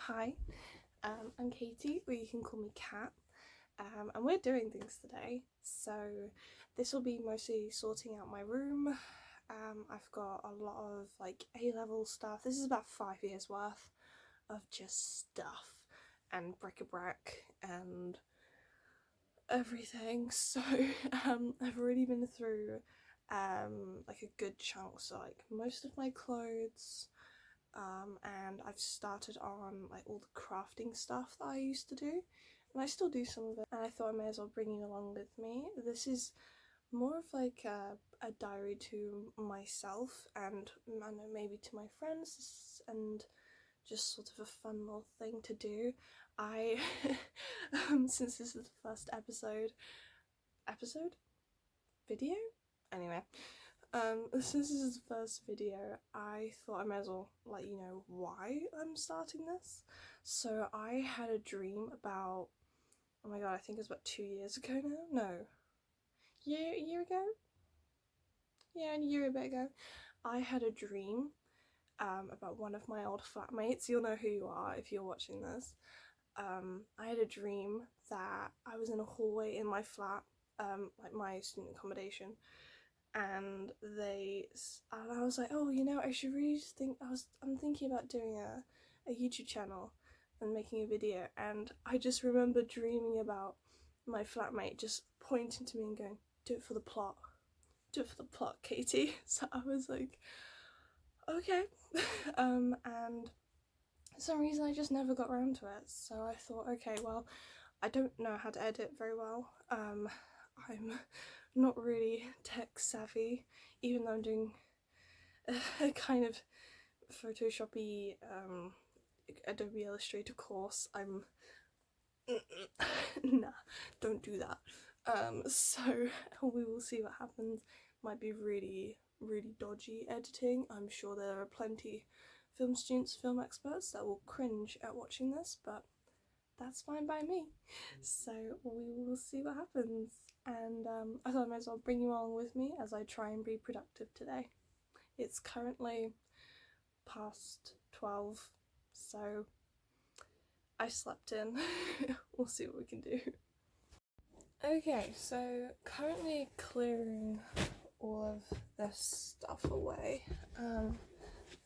Hi, I'm Katie, or you can call me Kat, and we're doing things today. So this will be mostly sorting out my room. I've got a lot of like A-level stuff. This is about 5 years worth of just stuff and bric-a-brac and everything. So I've already been through like a good chunk, so like most of my clothes. And I've started on like all the crafting stuff that I used to do, and I still do some of it, and I thought I may as well bring you along with me. This is more of like a diary to myself and I know maybe to my friends, and just sort of a fun little thing to do. I since this is the first video anyway, since this is the first video, I thought I might as well let you know why I'm starting this. So I had a dream about, oh my god, I think it was about 2 years ago now? No. Year ago? Yeah, a year a bit ago. I had a dream about one of my old flatmates. You'll know who you are if you're watching this. I had a dream that I was in a hallway in my flat, like my student accommodation, and I was like, oh, you know, I should really I'm thinking about doing a YouTube channel and making a video. And I just remember dreaming about my flatmate just pointing to me and going, do it for the plot, Katie. So I was like, okay. And for some reason I just never got around to it, so I thought, okay, well, I don't know how to edit very well. I'm not really tech savvy, even though I'm doing a kind of Photoshoppy Adobe Illustrator course. I'm nah, don't do that. So we will see what happens. Might be really dodgy editing. I'm sure there are plenty film students, film experts that will cringe at watching this, but that's fine by me. So we will see what happens, and I thought I might as well bring you along with me as I try and be productive today. It's currently past 12, so I slept in. We'll see what we can do. Okay, so currently clearing all of this stuff away.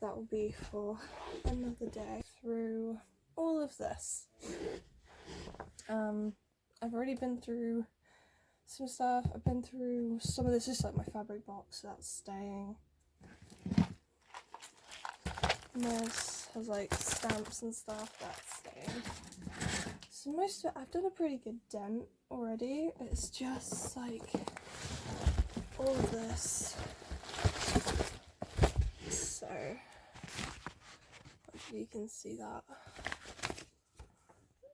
That will be for another day. Through all of this. I've already been through some stuff. I've been through some of this. Is like my fabric box that's staying. And this has like stamps and stuff that's staying. So most of it, I've done a pretty good dent already. It's just like all of this. So hopefully you can see that.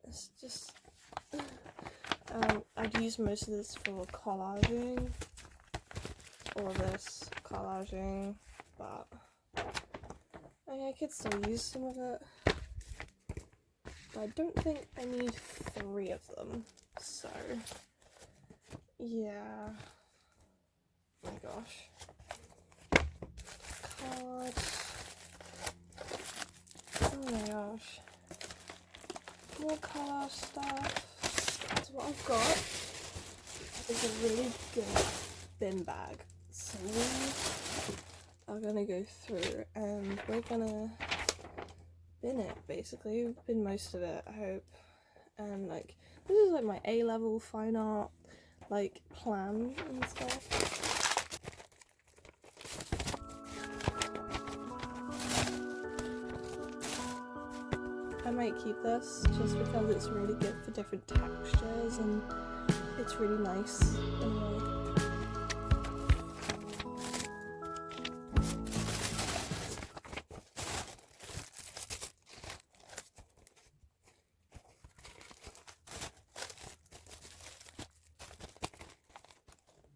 It's just I'd use most of this for collaging, or this collaging, but I could still use some of it. But I don't think I need 3 of them, so yeah. Oh my gosh. Card. Oh my gosh. More collage stuff. So what I've got is a really good bin bag. So we are gonna go through and we're gonna bin it, basically. Bin most of it, I hope. And like, this is like my A-level fine art like plan and stuff. I might keep this just because it's really good for different textures and it's really nice in a way.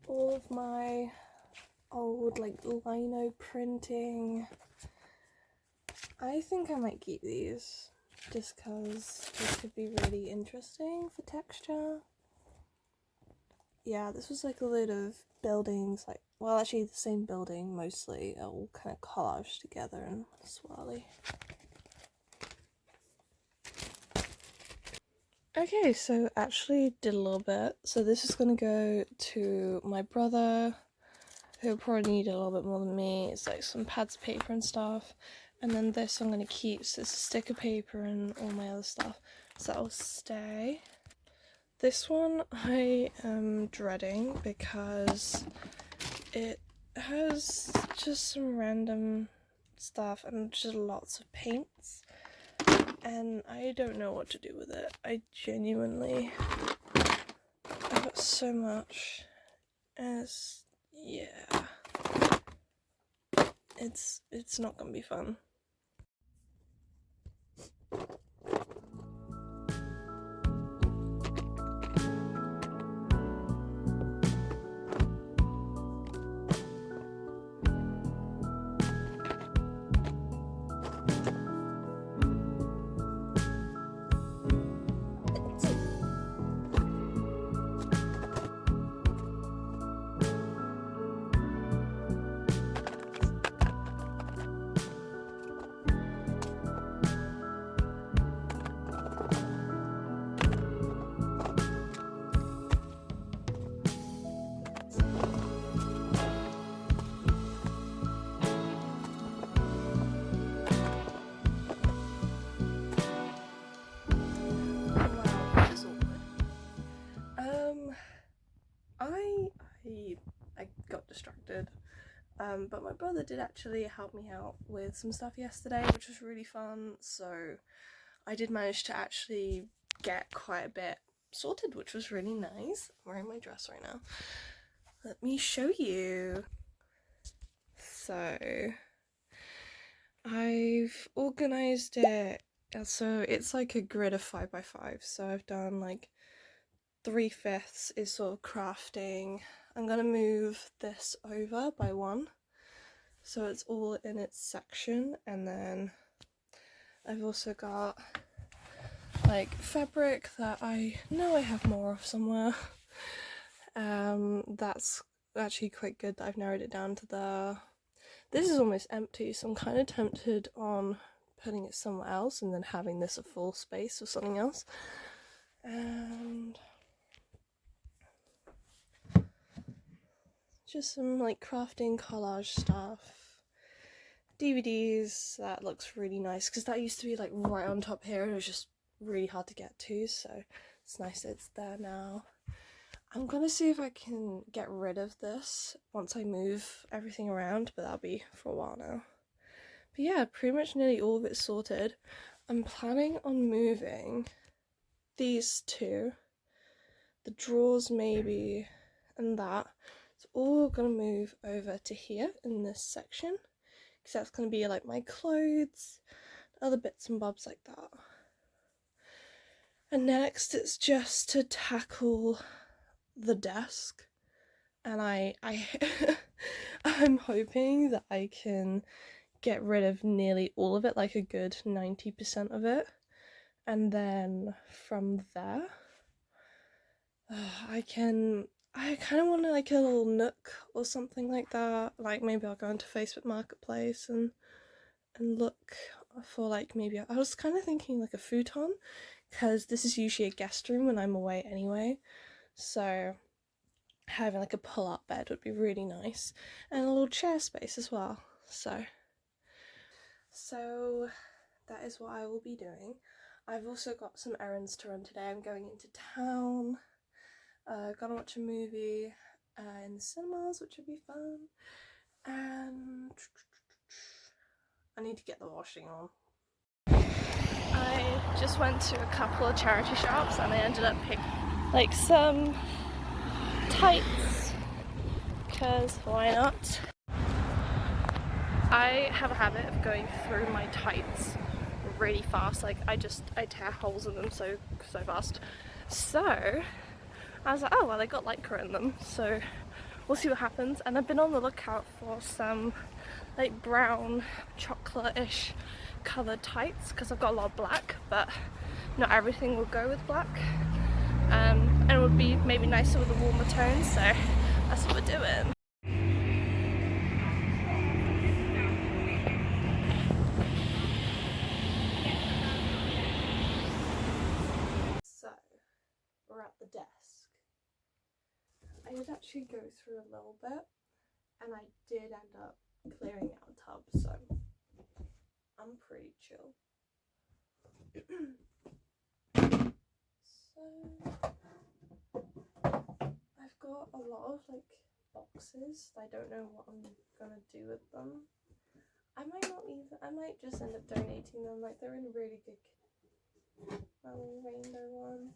All of my old like lino printing, I think I might keep these just because this could be really interesting for texture. Yeah, this was like a load of buildings, like, well, actually the same building mostly, all kind of collaged together and swirly. Okay, so actually did a little bit. So this is gonna go to my brother, who probably need a little bit more than me. It's like some pads of paper and stuff. And then this I'm gonna keep, so it's sticker paper and all my other stuff. So that'll stay. This one I am dreading because it has just some random stuff and just lots of paints. And I don't know what to do with it. I genuinely, I've got so much. As yeah, it's not gonna be fun. I got distracted. But my brother did actually help me out with some stuff yesterday, which was really fun. So I did manage to actually get quite a bit sorted, which was really nice. I'm wearing my dress right now. Let me show you. So I've organised it. So it's like a grid of 5x5. So I've done like 3/5 is sort of crafting. I'm gonna move this over by 1, so it's all in its section, and then I've also got like fabric that I know I have more of somewhere. That's actually quite good that I've narrowed it down to there. This is almost empty, so I'm kind of tempted on putting it somewhere else and then having this a full space or something else. And just some like crafting collage stuff. DVDs, that looks really nice because that used to be like right on top here and it was just really hard to get to, so it's nice that it's there now. I'm gonna see if I can get rid of this once I move everything around, but that'll be for a while now. But yeah, pretty much nearly all of it's sorted. I'm planning on moving these two, the drawers maybe, and that. It's all gonna move over to here in this section, because that's gonna be like my clothes, other bits and bobs like that. And next it's just to tackle the desk, and I'm hoping that I can get rid of nearly all of it, like a good 90% of it, and then from there I kind of want like a little nook or something like that. Like maybe I'll go into Facebook Marketplace and look for like, maybe I was kind of thinking like a futon, because this is usually a guest room when I'm away anyway, so having like a pull-up bed would be really nice, and a little chair space as well. So that is what I will be doing. I've also got some errands to run today. I'm going into town, gonna watch a movie in the cinemas, which would be fun, and I need to get the washing on. I just went to a couple of charity shops and I ended up picking like some tights, because why not? I have a habit of going through my tights really fast, like I tear holes in them so fast. So I was like, oh well, they got lycra in them, so we'll see what happens. And I've been on the lookout for some like brown chocolate-ish coloured tights, because I've got a lot of black, but not everything will go with black, and it would be maybe nicer with a warmer tone, so that's what we're doing. So did actually go through a little bit, and I did end up clearing out a tub, so I'm pretty chill. So I've got a lot of like boxes. I don't know what I'm gonna do with them. I might just end up donating them. Like, they're in really good little rainbow one.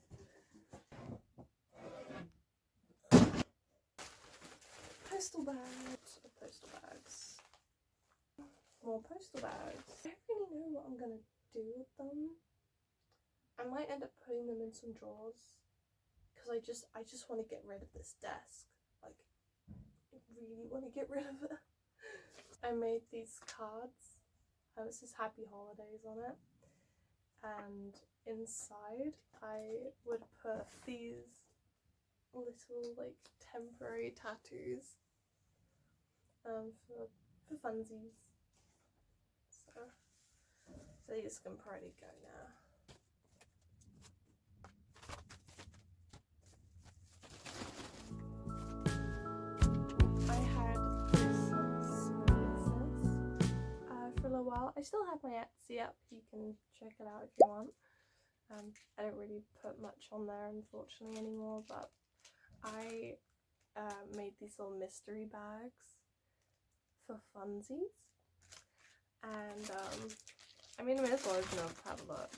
Postal bags. Postal bags. More postal bags. I don't really know what I'm gonna do with them. I might end up putting them in some drawers, because I just want to get rid of this desk. Like, I really want to get rid of it. I made these cards. It says Happy Holidays on it, and inside I would put these little like temporary tattoos for funsies. So these can probably go now. I had this business for a little while. I still have my Etsy up. You can check it out if you want. I don't really put much on there unfortunately anymore, but I made these little mystery bags for funsies, and I mean, I may as well open up, have a look.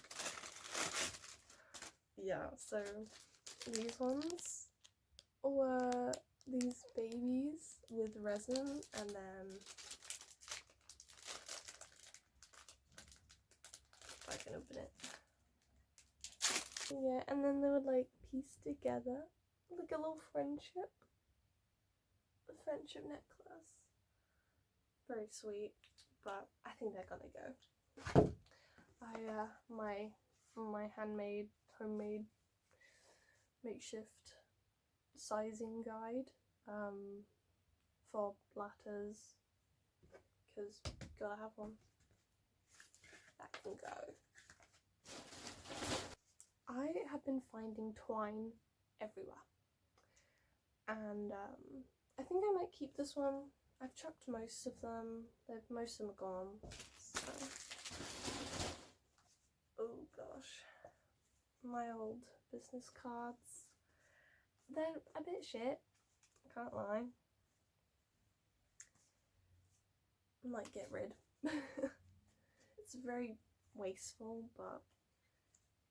Yeah, so these ones were these babies with resin, and then if I can open it. Yeah, and then they would like piece together like a little friendship necklace. Very sweet, but I think they're gonna go. My handmade, homemade, makeshift sizing guide for ladders, because gotta have one that can go. I have been finding twine everywhere, and I think I might keep this one. I've chucked most of them. Most of them are gone. So. Oh gosh, my old business cards. They're a bit shit, can't lie. I might get rid. It's very wasteful, but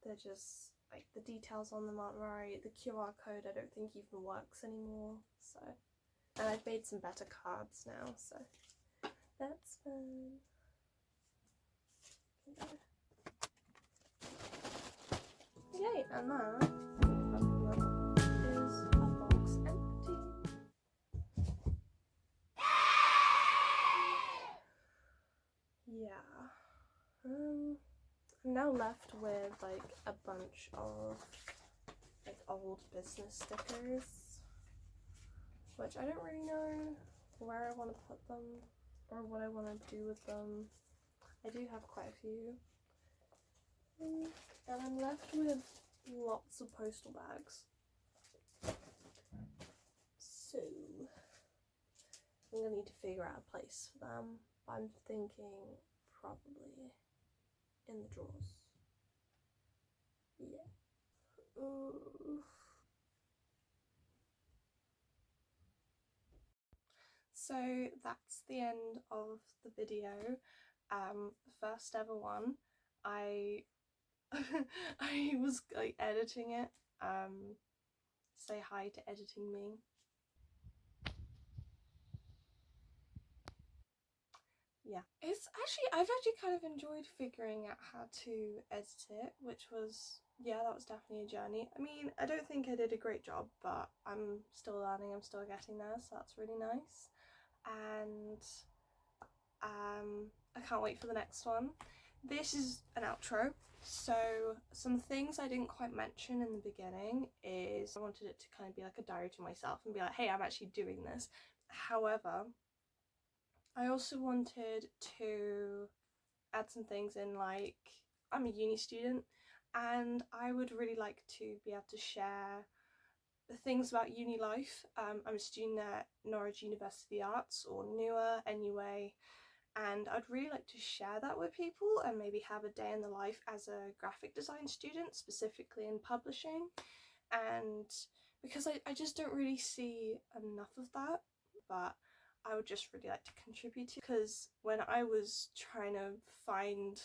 they're just like, the details on them aren't right. The QR code I don't think even works anymore, so. And I've made some better cards now, so that's fun. Yay, and that is a box empty. Yeah. I'm now left with like a bunch of like old business stickers, which I don't really know where I want to put them or what I want to do with them. I do have quite a few. And I'm left with lots of postal bags. So I'm gonna need to figure out a place for them. I'm thinking probably in the drawers. Yeah. Ooh. So that's the end of the video. First ever one. I was like editing it. Say hi to editing me. Yeah, I've actually kind of enjoyed figuring out how to edit it, which was, yeah, that was definitely a journey. I mean, I don't think I did a great job, but I'm still learning, I'm still getting there, so that's really nice. And I can't wait for the next one. This is an outro, so some things I didn't quite mention in the beginning is I wanted it to kind of be like a diary to myself and be like, hey, I'm actually doing this. However, I also wanted to add some things in, like, I'm a uni student and I would really like to be able to share the things about uni life. I'm a student at Norwich University of the Arts, or NUA anyway, and I'd really like to share that with people and maybe have a day in the life as a graphic design student, specifically in publishing. And because I just don't really see enough of that, but I would just really like to contribute to, because when I was trying to find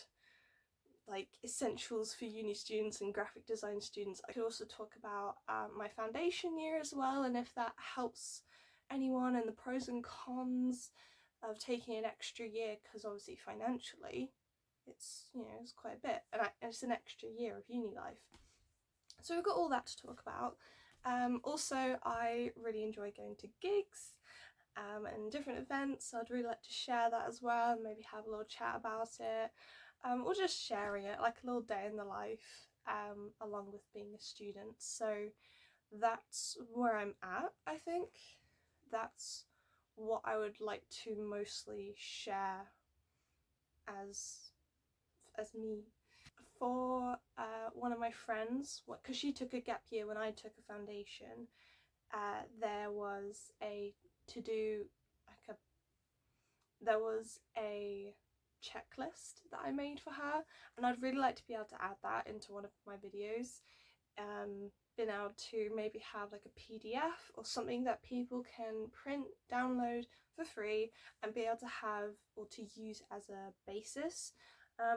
like essentials for uni students and graphic design students, I could also talk about my foundation year as well, and if that helps anyone, and the pros and cons of taking an extra year, because obviously financially it's, you know, it's quite a bit, and it's an extra year of uni life. So we've got all that to talk about. Also, I really enjoy going to gigs and different events, so I'd really like to share that as well, and maybe have a little chat about it, or just sharing it, like a little day in the life, along with being a student. So that's where I'm at, I think. That's what I would like to mostly share as me. For one of my friends, because she took a gap year when I took a foundation, there was a to do like there was a checklist that I made for her, and I'd really like to be able to add that into one of my videos. Been able to maybe have like a PDF or something that people can print, download for free, and be able to have or to use as a basis.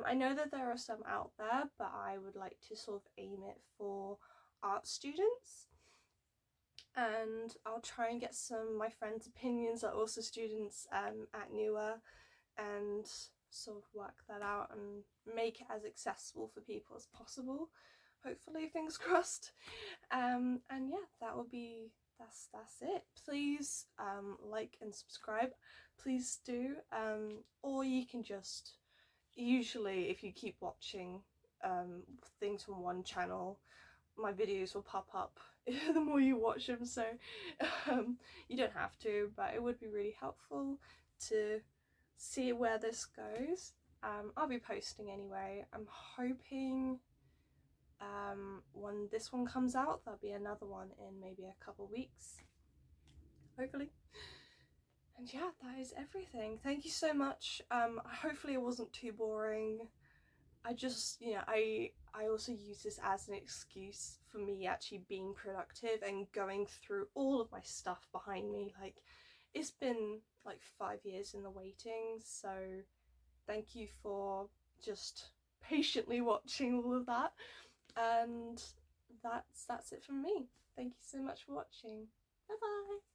I know that there are some out there, but I would like to sort of aim it for art students, and I'll try and get some of my friends' opinions that are also students at NUA, and sort of work that out and make it as accessible for people as possible, hopefully, fingers crossed. And yeah, that will be that's it. Please like and subscribe, please do, or you can just, usually if you keep watching things from one channel, my videos will pop up the more you watch them, so you don't have to, but it would be really helpful to see where this goes. I'll be posting anyway. I'm hoping when this one comes out, there'll be another one in maybe a couple weeks, hopefully. And yeah, that is everything. Thank you so much. Hopefully it wasn't too boring. I just, you know, I also use this as an excuse for me actually being productive and going through all of my stuff behind me. Like, it's been like 5 years in the waiting, so thank you for just patiently watching all of that. And that's it from me. Thank you so much for watching. Bye bye.